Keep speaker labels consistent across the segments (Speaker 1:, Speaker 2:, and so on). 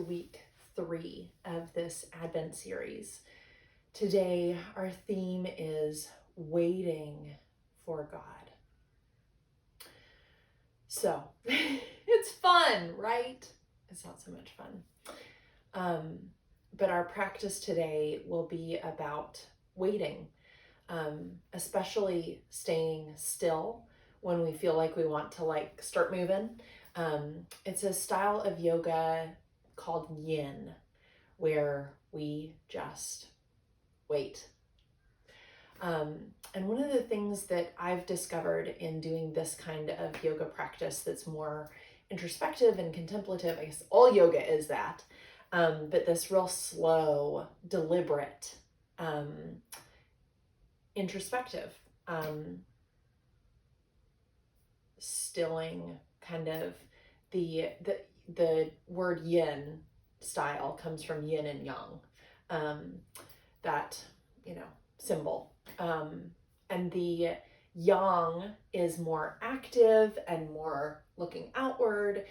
Speaker 1: Week 3 of this Advent series. Today, our theme is waiting for God. So, it's fun, right? It's not so much fun. But our practice today will be about waiting, especially staying still when we feel like we want to start moving. It's a style of yoga called yin, where we just wait. And one of the things that I've discovered in doing this kind of yoga practice that's more introspective and contemplative, I guess all yoga is that, but this real slow, deliberate, introspective, stilling kind of the word yin style comes from yin and yang, that symbol, and the yang is more active and more looking outward.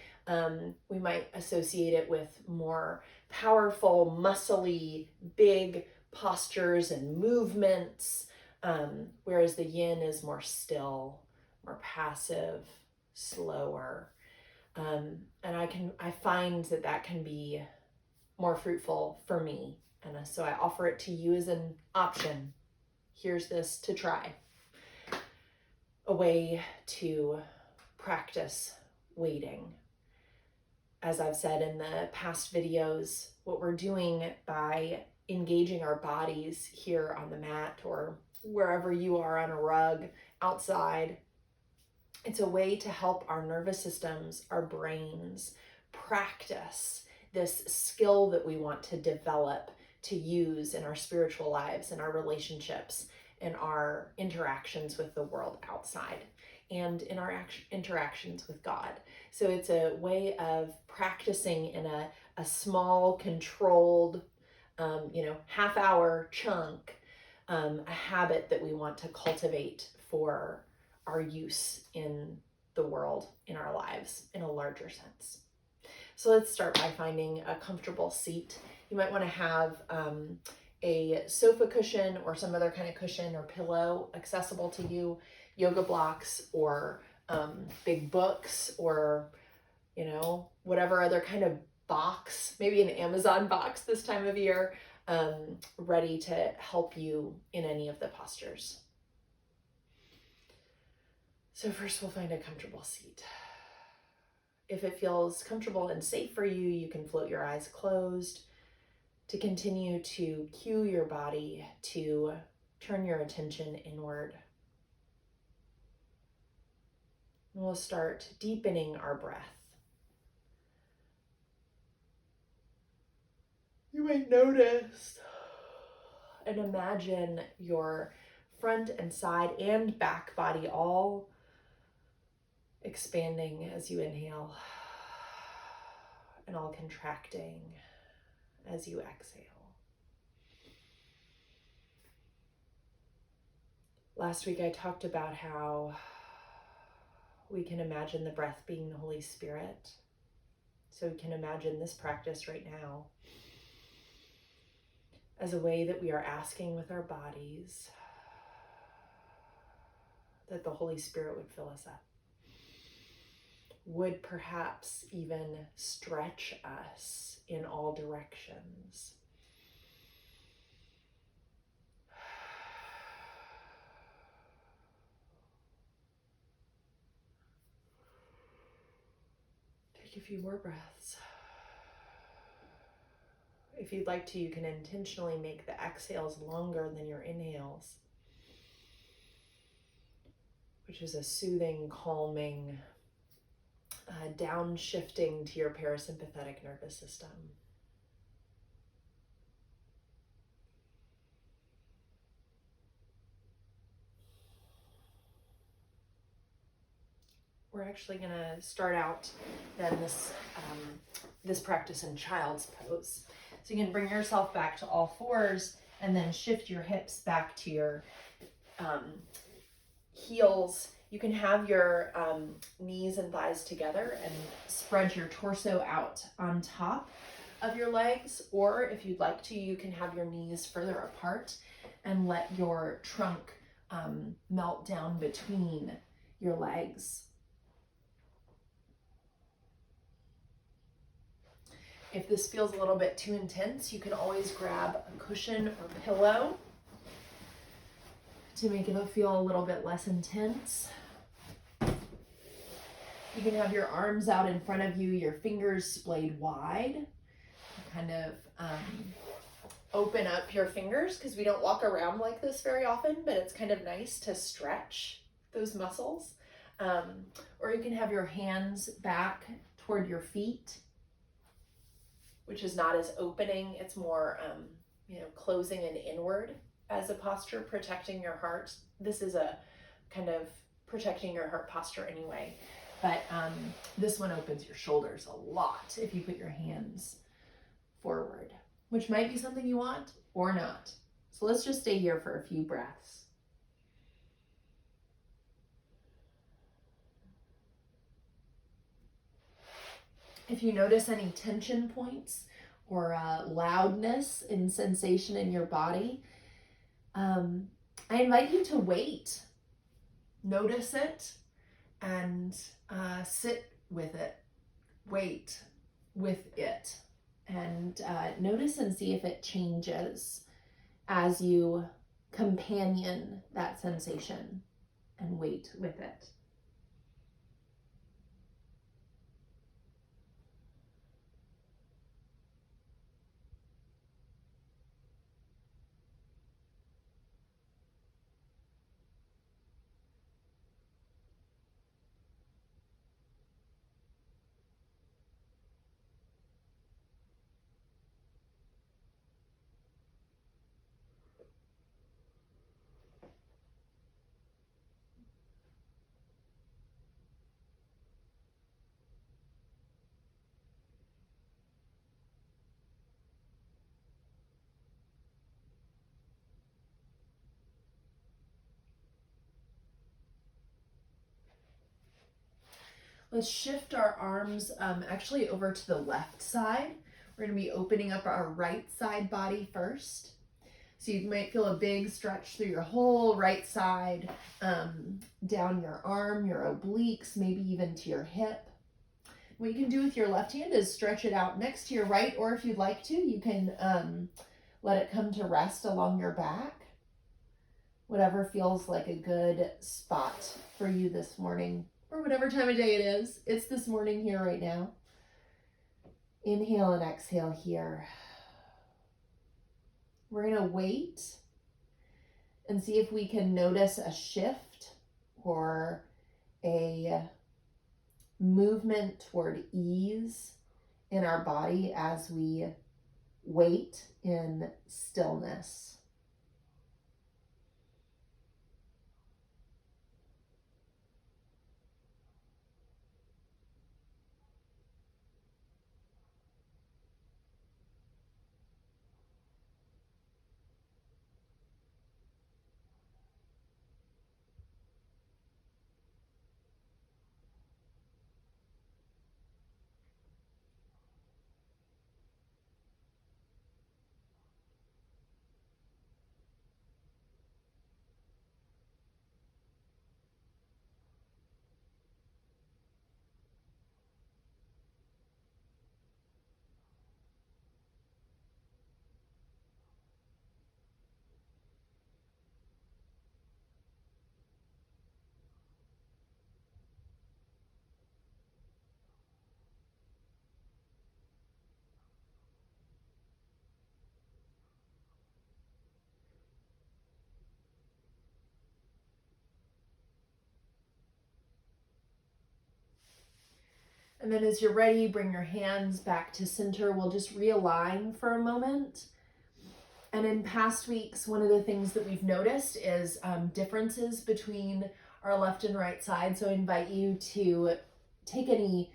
Speaker 1: We might associate it with more powerful, muscly, big postures and movements, whereas the yin is more still, more passive, slower. And I find that can be more fruitful for me. And so I offer it to you as an option. Here's this to try. A way to practice waiting. As I've said in the past videos, what we're doing by engaging our bodies here on the mat or wherever you are on a rug outside, it's a way to help our nervous systems, our brains, practice this skill that we want to develop to use in our spiritual lives, in our relationships, in our interactions with the world outside, and in our interactions with God. So it's a way of practicing in a small, controlled, half-hour chunk, a habit that we want to cultivate for our use in the world, in our lives, in a larger sense. So let's start by finding a comfortable seat. You might want to have a sofa cushion or some other kind of cushion or pillow accessible to you, yoga blocks or big books or, whatever other kind of box, maybe an Amazon box this time of year, ready to help you in any of the postures. So first we'll find a comfortable seat. If it feels comfortable and safe for you, you can float your eyes closed to continue to cue your body to turn your attention inward. And we'll start deepening our breath. You might notice and imagine your front and side and back body all expanding as you inhale and all contracting as you exhale. Last week I talked about how we can imagine the breath being the Holy Spirit. So we can imagine this practice right now as a way that we are asking with our bodies that the Holy Spirit would fill us up, would perhaps even stretch us in all directions. Take a few more breaths. If you'd like to, you can intentionally make the exhales longer than your inhales, which is a soothing, calming, downshifting to your parasympathetic nervous system. We're actually going to start out then this practice in child's pose. So you can bring yourself back to all fours and then shift your hips back to your heels. You can have your knees and thighs together and spread your torso out on top of your legs, or if you'd like to, you can have your knees further apart and let your trunk melt down between your legs. If this feels a little bit too intense, you can always grab a cushion or pillow to make it feel a little bit less intense. You can have your arms out in front of you, your fingers splayed wide. Kind of open up your fingers, because we don't walk around like this very often, but it's kind of nice to stretch those muscles. Or you can have your hands back toward your feet, which is not as opening. It's more, closing and inward as a posture, protecting your heart. This is a kind of protecting your heart posture anyway. But this one opens your shoulders a lot if you put your hands forward, which might be something you want or not. So let's just stay here for a few breaths. If you notice any tension points or loudness and sensation in your body, I invite you to wait. Notice it and sit with it. Wait with it. And notice and see if it changes as you companion that sensation and wait with it. Let's shift our arms actually over to the left side. We're going to be opening up our right side body first. So you might feel a big stretch through your whole right side, down your arm, your obliques, maybe even to your hip. What you can do with your left hand is stretch it out next to your right, or if you'd like to, you can let it come to rest along your back. Whatever feels like a good spot for you this morning, or whatever time of day it is. It's this morning here right now. Inhale and exhale here. We're going to wait and see if we can notice a shift or a movement toward ease in our body as we wait in stillness. And then as you're ready, bring your hands back to center. We'll just realign for a moment. And in past weeks, one of the things that we've noticed is differences between our left and right side. So I invite you to take any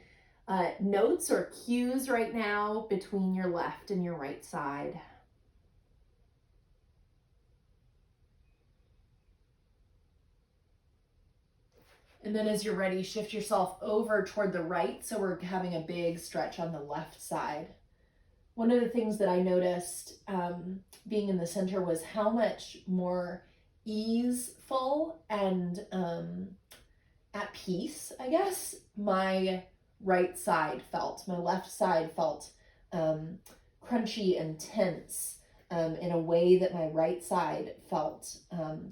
Speaker 1: notes or cues right now between your left and your right side. And then as you're ready, shift yourself over toward the right. So we're having a big stretch on the left side. One of the things that I noticed being in the center was how much more easeful and at peace, I guess, my right side felt. My left side felt crunchy and tense in a way that my right side felt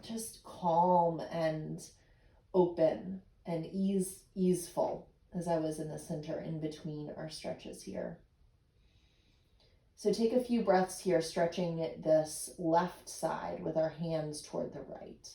Speaker 1: just calm and open and easeful as I was in the center in between our stretches here. So take a few breaths here, stretching this left side with our hands toward the right.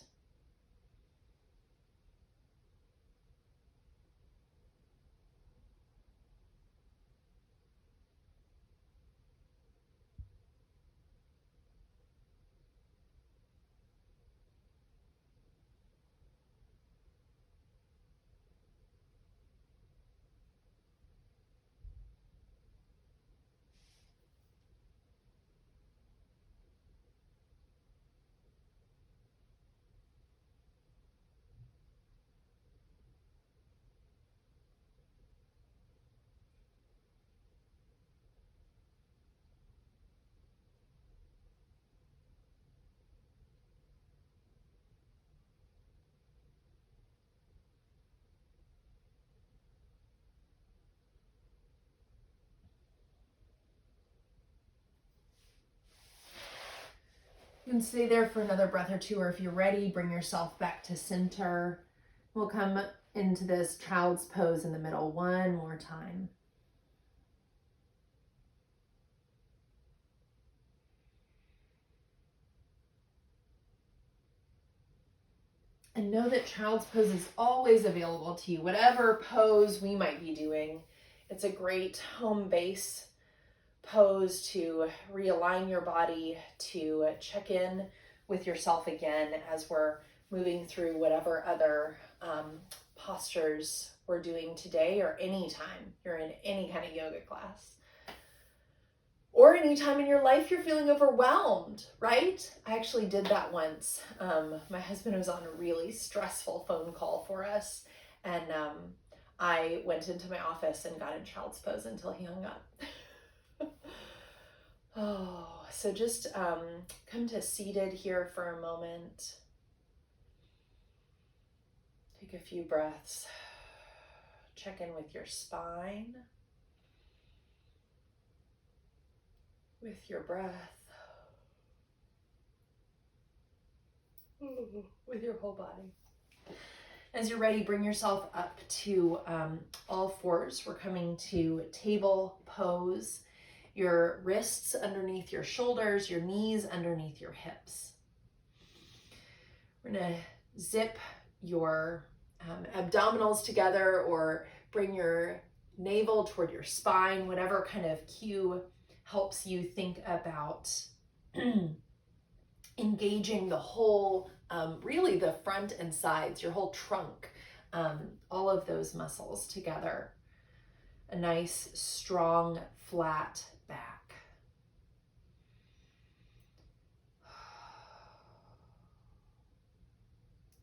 Speaker 1: You can stay there for another breath or two, or if you're ready, bring yourself back to center. We'll come into this child's pose in the middle one more time. And know that child's pose is always available to you. Whatever pose we might be doing, it's a great home base pose to realign your body, to check in with yourself again as we're moving through whatever other postures we're doing today, or anytime you're in any kind of yoga class. Or anytime in your life you're feeling overwhelmed, right? I actually did that once. My husband was on a really stressful phone call for us, and I went into my office and got in child's pose until he hung up. Oh, so just come to seated here for a moment. Take a few breaths. Check in with your spine, with your breath, with your whole body. As you're ready, bring yourself up to all fours. We're coming to table pose. Your wrists underneath your shoulders, your knees underneath your hips. We're gonna zip your abdominals together, or bring your navel toward your spine, whatever kind of cue helps you think about engaging the whole, really the front and sides, your whole trunk, all of those muscles together. A nice, strong, flat back.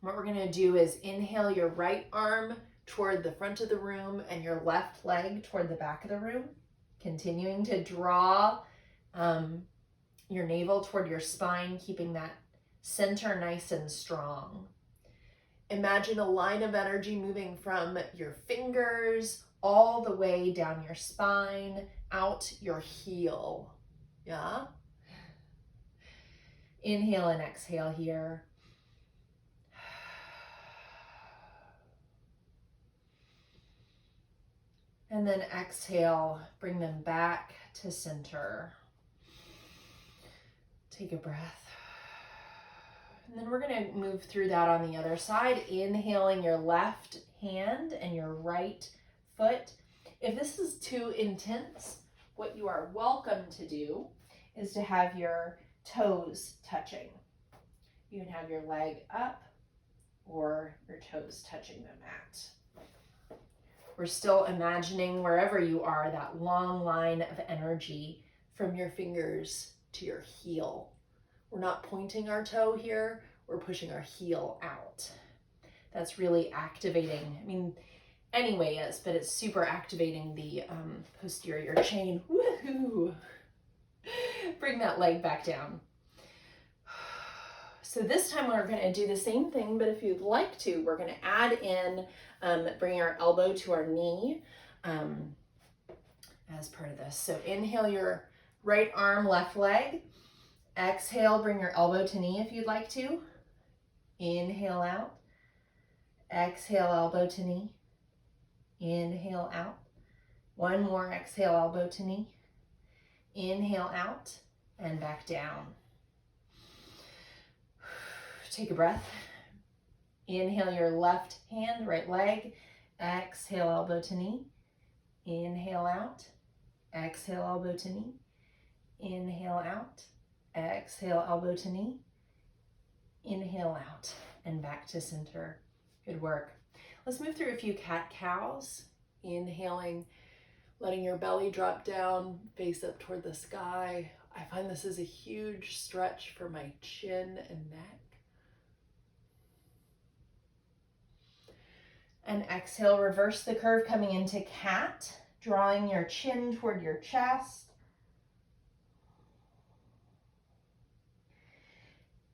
Speaker 1: What we're going to do is inhale your right arm toward the front of the room and your left leg toward the back of the room, continuing to draw your navel toward your spine, keeping that center nice and strong. Imagine a line of energy moving from your fingers all the way down your spine, out your heel. Yeah? Inhale and exhale here. And then exhale, bring them back to center. Take a breath. And then we're going to move through that on the other side, inhaling your left hand and your right foot. If this is too intense, what you are welcome to do is to have your toes touching. You can have your leg up or your toes touching the mat. We're still imagining, wherever you are, that long line of energy from your fingers to your heel. We're not pointing our toe here, we're pushing our heel out. That's really activating. I mean, anyway, yes, but it's super activating the posterior chain. Woohoo! Bring that leg back down. So this time we're going to do the same thing, but if you'd like to, we're going to add in bring our elbow to our knee as part of this. So inhale your right arm, left leg. Exhale, bring your elbow to knee if you'd like to. Inhale out. Exhale, elbow to knee. Inhale out. One more, exhale, elbow to knee. Inhale out and back down. Take a breath. Inhale your left hand, right leg. Exhale, elbow to knee. Inhale out. Exhale, elbow to knee. Inhale out. Exhale, elbow to knee. Inhale out and back to center. Good work. Let's move through a few cat-cows. Inhaling, letting your belly drop down, face up toward the sky. I find this is a huge stretch for my chin and neck. And exhale, reverse the curve coming into cat, drawing your chin toward your chest.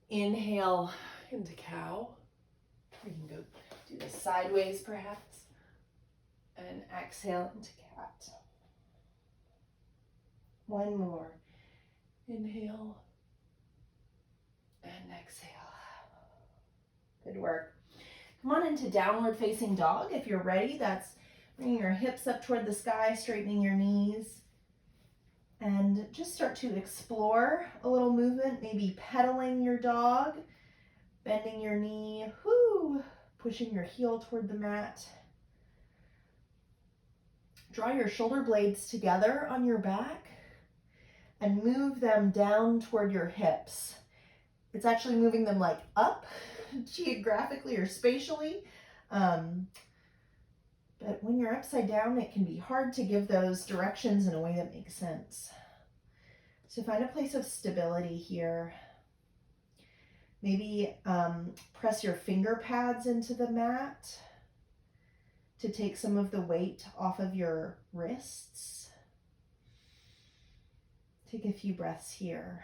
Speaker 1: Inhale into cow. We can go do this sideways perhaps. And exhale into cat. One more. Inhale and exhale. Good work. Come on into downward facing dog if you're ready. That's bringing your hips up toward the sky, straightening your knees. And just start to explore a little movement, maybe pedaling your dog, bending your knee, pushing your heel toward the mat. Draw your shoulder blades together on your back and move them down toward your hips. It's actually moving them like up geographically or spatially. But when you're upside down, it can be hard to give those directions in a way that makes sense. So find a place of stability here. Maybe press your finger pads into the mat to take some of the weight off of your wrists. Take a few breaths here.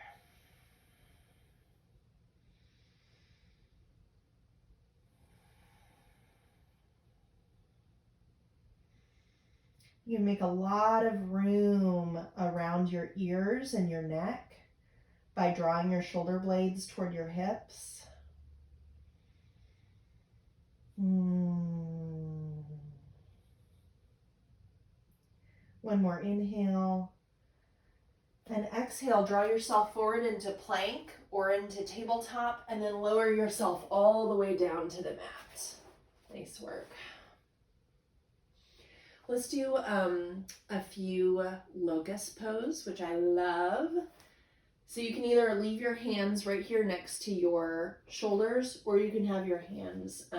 Speaker 1: You can make a lot of room around your ears and your neck by drawing your shoulder blades toward your hips. One more inhale. And exhale, draw yourself forward into plank or into tabletop, and then lower yourself all the way down to the mat. Nice work. Let's do a few locust pose, which I love. So you can either leave your hands right here next to your shoulders, or you can have your hands,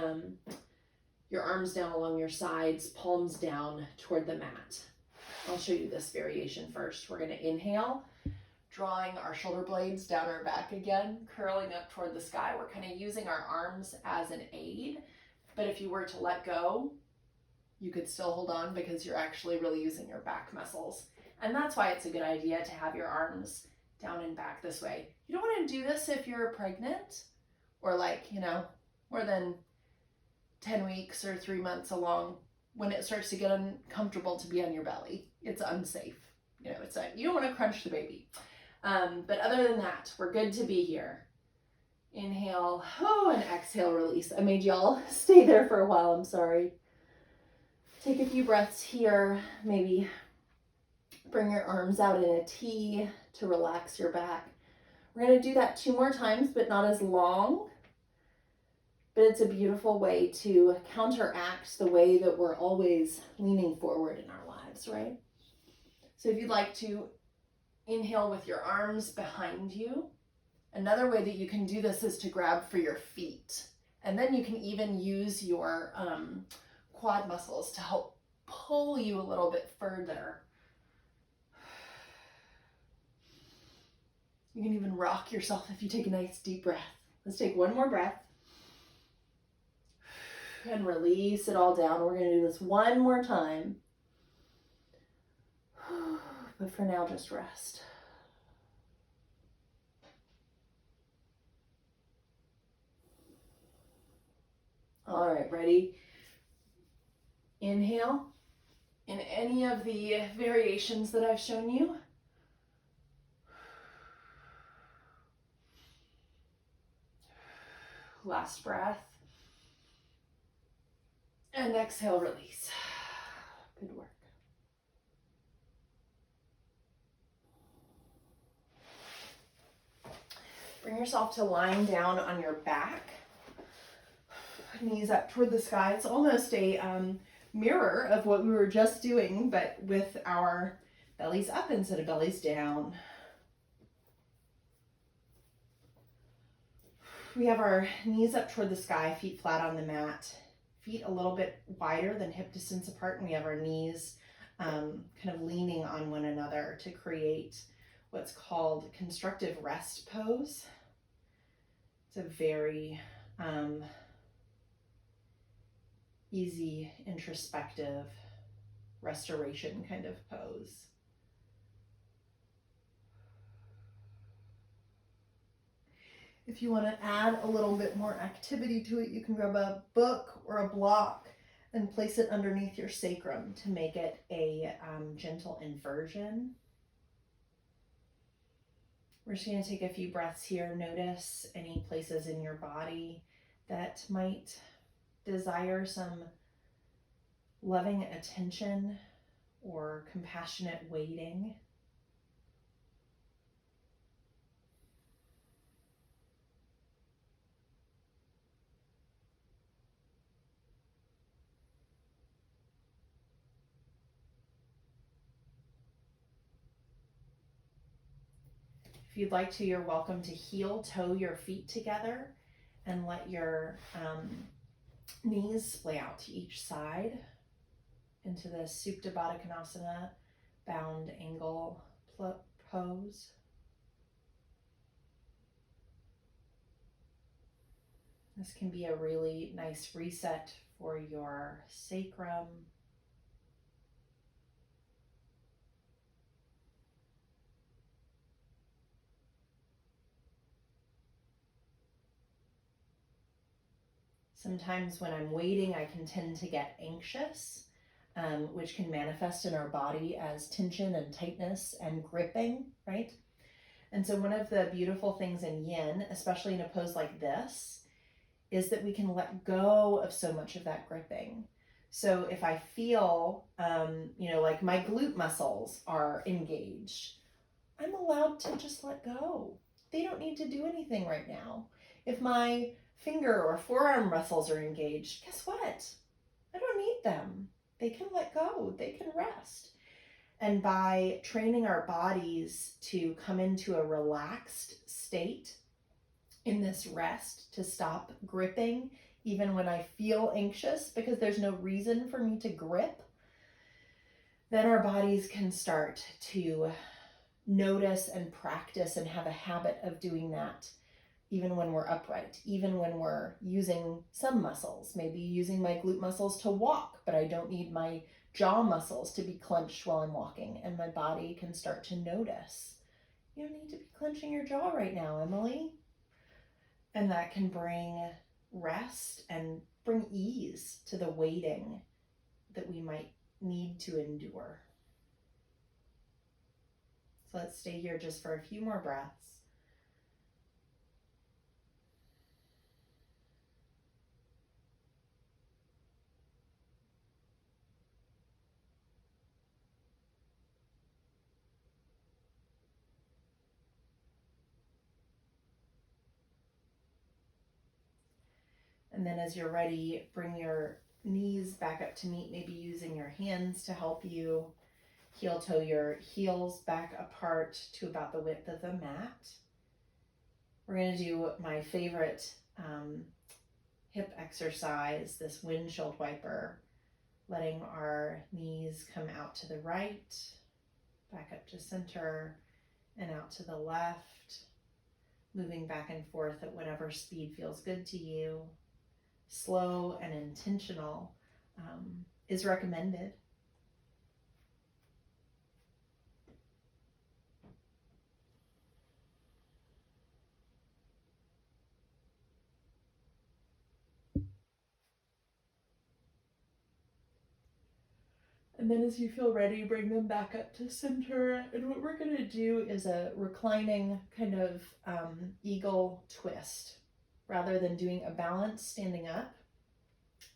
Speaker 1: your arms down along your sides, palms down toward the mat. I'll show you this variation first. We're going to inhale, drawing our shoulder blades down our back again, curling up toward the sky. We're kind of using our arms as an aid, but if you were to let go, you could still hold on because you're actually really using your back muscles. And that's why it's a good idea to have your arms down and back this way. You don't want to do this if you're pregnant or more than 10 weeks or 3 months along, when it starts to get uncomfortable to be on your belly. It's unsafe. You don't want to crunch the baby. But other than that, we're good to be here. Inhale, and exhale, release. I made y'all stay there for a while, I'm sorry. Take a few breaths here. Maybe bring your arms out in a T to relax your back. We're going to do that 2 more times, but not as long. But it's a beautiful way to counteract the way that we're always leaning forward in our lives, right? So if you'd like to inhale with your arms behind you, another way that you can do this is to grab for your feet. And then you can even use your quad muscles to help pull you a little bit further. You can even rock yourself if you take a nice deep breath. Let's take one more breath. And release it all down. We're going to do this one more time. But for now, just rest. get ready. Inhale in any of the variations that I've shown you. Last breath. And exhale, release. Good work. Bring yourself to lying down on your back. Knees up toward the sky. It's almost a mirror of what we were just doing, but with our bellies up instead of bellies down. We have our knees up toward the sky, feet flat on the mat, feet a little bit wider than hip distance apart, and we have our knees kind of leaning on one another to create what's called constructive rest pose. It's a very easy, introspective, restoration kind of pose. If you want to add a little bit more activity to it, you can grab a book or a block and place it underneath your sacrum to make it a gentle inversion. We're just going to take a few breaths here. Notice any places in your body that might desire some loving attention or compassionate waiting. If you'd like to, you're welcome to heel toe your feet together and let your knees splay out to each side into the Supta Baddha Konasana bound angle pose. This can be a really nice reset for your sacrum. Sometimes when I'm waiting, I can tend to get anxious, which can manifest in our body as tension and tightness and gripping, right? And so one of the beautiful things in yin, especially in a pose like this, is that we can let go of so much of that gripping. So if I feel, like my glute muscles are engaged, I'm allowed to just let go. They don't need to do anything right now. If my finger or forearm muscles are engaged, guess what? I don't need them. They can let go. They can rest. And by training our bodies to come into a relaxed state in this rest, to stop gripping even when I feel anxious, because there's no reason for me to grip, then our bodies can start to notice and practice and have a habit of doing that even when we're upright, even when we're using some muscles, maybe using my glute muscles to walk, but I don't need my jaw muscles to be clenched while I'm walking, and my body can start to notice. You don't need to be clenching your jaw right now, Emily. And that can bring rest and bring ease to the waiting that we might need to endure. So let's stay here just for a few more breaths. And then as you're ready, bring your knees back up to meet, maybe using your hands to help you heel toe your heels back apart to about the width of the mat. We're going to do my favorite hip exercise, this windshield wiper, letting our knees come out to the right, back up to center, and out to the left, moving back and forth at whatever speed feels good to you. Slow and intentional is recommended. And then as you feel ready, bring them back up to center. And what we're going to do is a reclining kind of eagle twist. Rather than doing a balance standing up,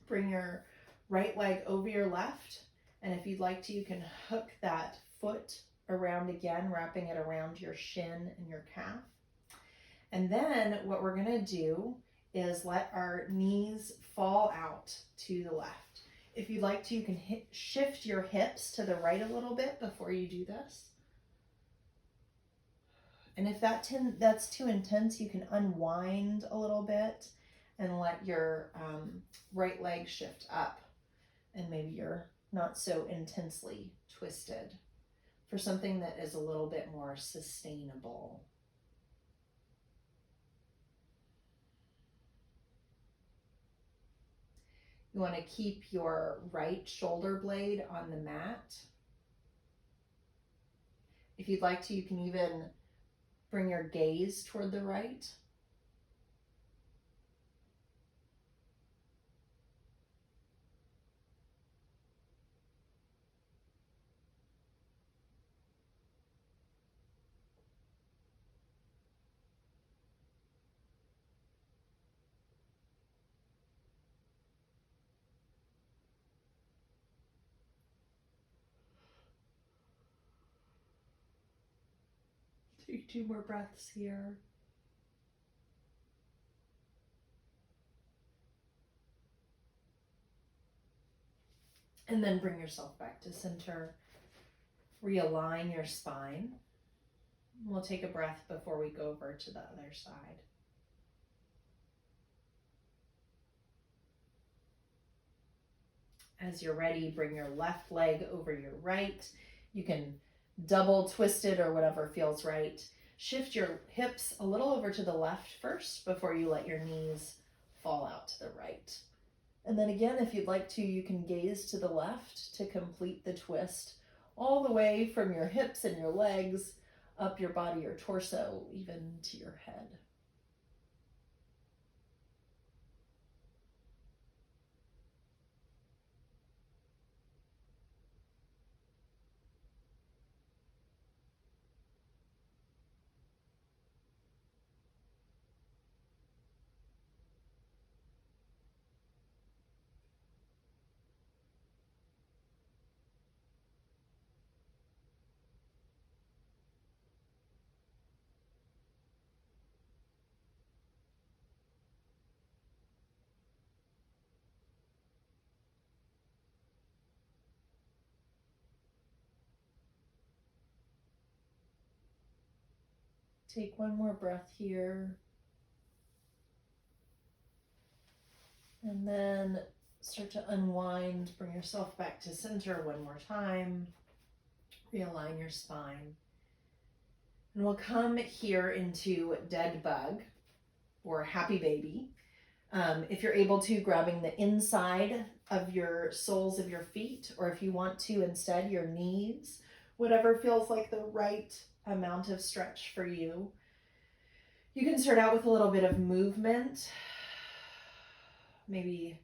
Speaker 1: bring your right leg over your left. And if you'd like to, you can hook that foot around again, wrapping it around your shin and your calf. And then what we're going to do is let our knees fall out to the left. If you'd like to, you can shift your hips to the right a little bit before you do this. And if that's too intense, you can unwind a little bit and let your right leg shift up. And maybe you're not so intensely twisted for something that is a little bit more sustainable. You want to keep your right shoulder blade on the mat. If you'd like to, you can even bring your gaze toward the right. Take 2 more breaths here. And then bring yourself back to center. Realign your spine. We'll take a breath before we go over to the other side. As you're ready, bring your left leg over your right. You can double twist it or whatever feels right. Shift your hips a little over to the left first before you let your knees fall out to the right. And then again, if you'd like to, you can gaze to the left to complete the twist all the way from your hips and your legs up your body or torso, even to your head. Take 1 more breath here. And then start to unwind, bring yourself back to center 1 more time. Realign your spine. And we'll come here into dead bug or happy baby. If you're able to, grabbing the inside of your soles of your feet, or if you want to, instead, your knees, whatever feels like the right amount of stretch for you. You can start out with a little bit of movement, maybe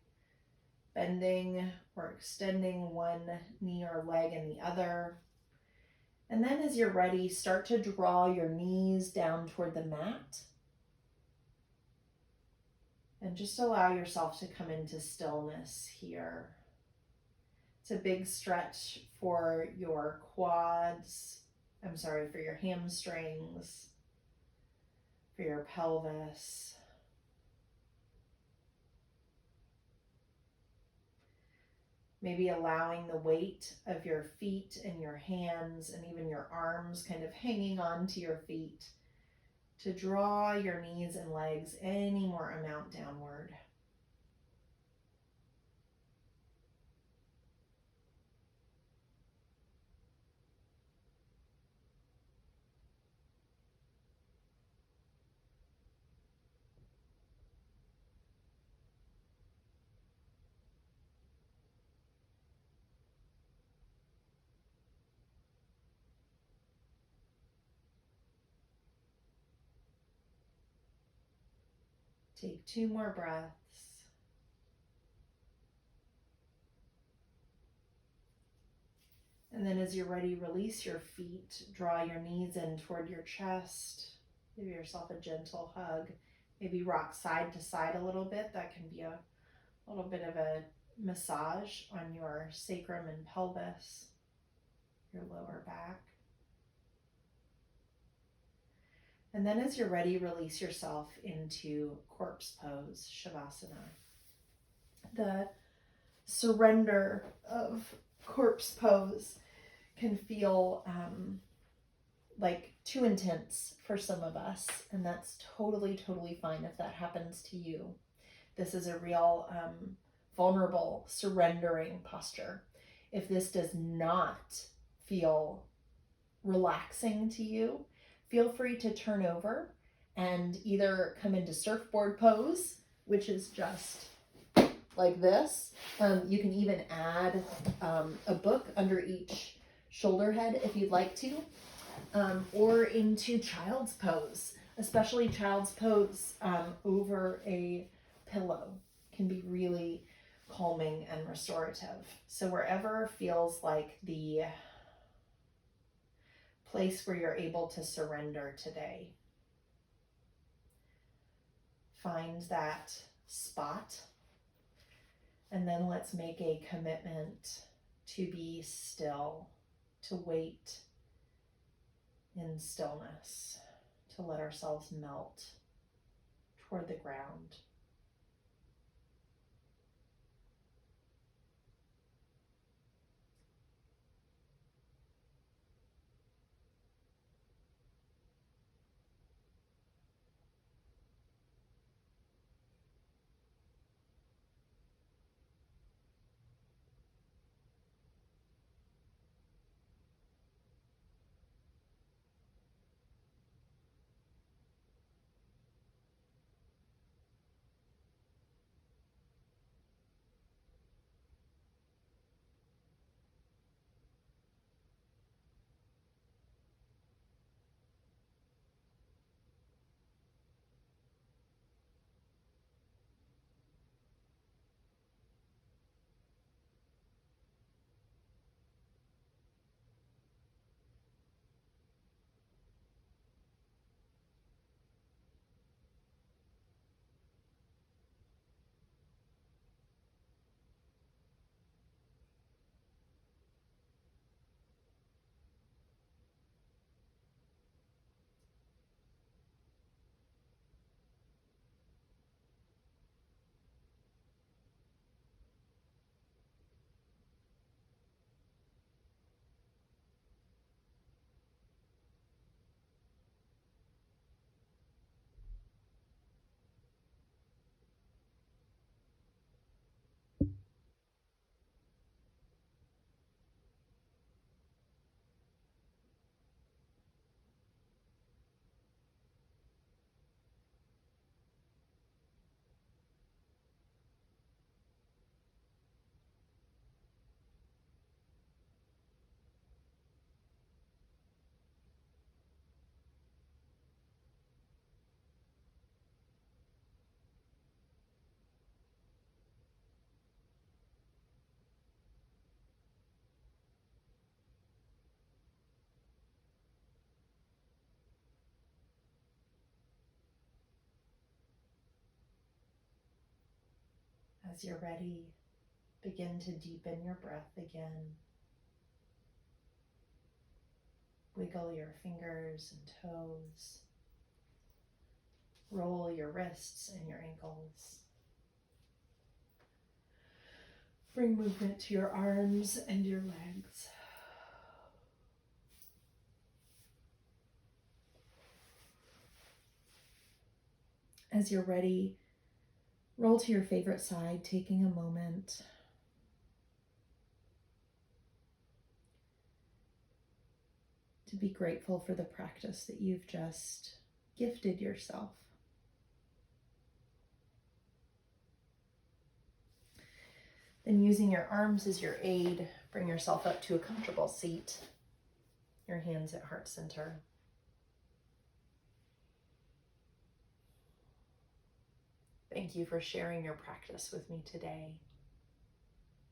Speaker 1: bending or extending one knee or leg and the other. And then as you're ready, start to draw your knees down toward the mat. And just allow yourself to come into stillness here. It's a big stretch for your quads. For your hamstrings, for your pelvis. Maybe allowing the weight of your feet and your hands and even your arms kind of hanging onto your feet to draw your knees and legs any more amount downward. Take 2 more breaths. And then as you're ready, release your feet, draw your knees in toward your chest, give yourself a gentle hug, maybe rock side to side a little bit. That can be a little bit of a massage on your sacrum and pelvis, your lower back. And then as you're ready, release yourself into corpse pose, Shavasana. The surrender of corpse pose can feel like too intense for some of us, and that's totally fine if that happens to you. This is a real vulnerable, surrendering posture. If this does not feel relaxing to you, feel free to turn over and either come into surfboard pose, which is just like this. You can even add a book under each shoulder head if you'd like to, or into child's pose, especially child's pose over a pillow can be really calming and restorative. So wherever feels like the place where you're able to surrender today, find that spot, and then let's make a commitment to be still, to wait in stillness, to let ourselves melt toward the ground. As you're ready, begin to deepen your breath again. Wiggle your fingers and toes. Roll your wrists and your ankles. Bring movement to your arms and your legs. As you're ready, roll to your favorite side, taking a moment to be grateful for the practice that you've just gifted yourself. Then, using your arms as your aid, bring yourself up to a comfortable seat, your hands at heart center. Thank you for sharing your practice with me today.